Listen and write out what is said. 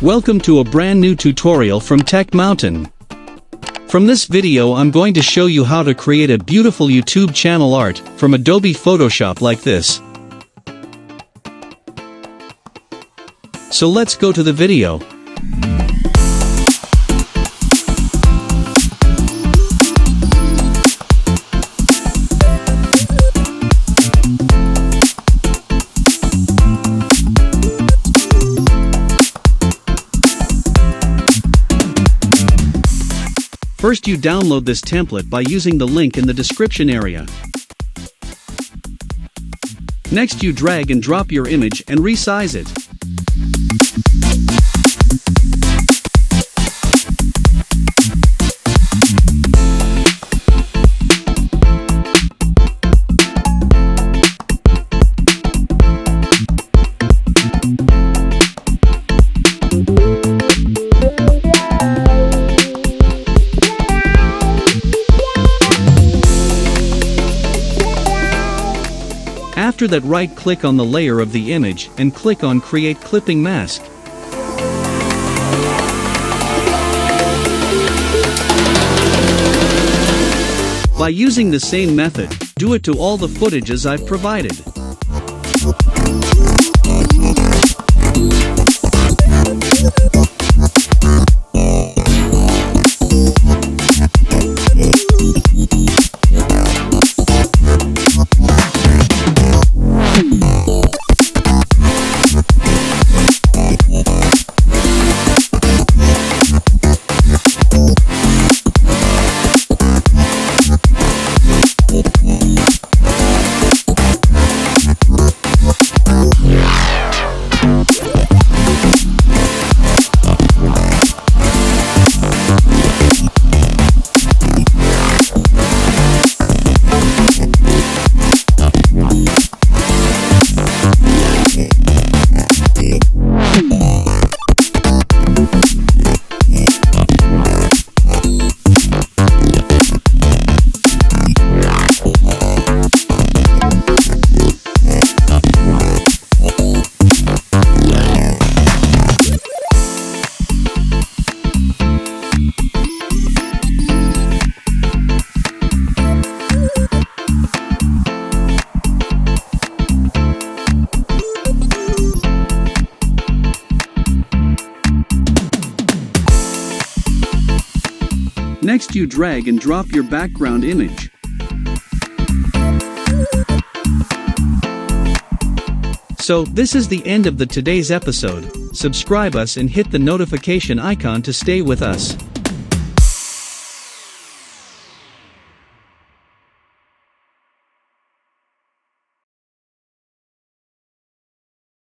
Welcome to a brand new tutorial from Tech Mountain. From this video I'm going to show you how to create a beautiful YouTube channel art from Adobe Photoshop like this. So let's go to the video. First you download this template by using the link in the description area. Next you drag and drop your image and resize it. After that, right-click on the layer of the image and click on Create Clipping Mask. By using the same method, do it to all the footages I've provided. Next you drag and drop your background image. So, this is the end of today's episode. Subscribe us and hit the notification icon to stay with us.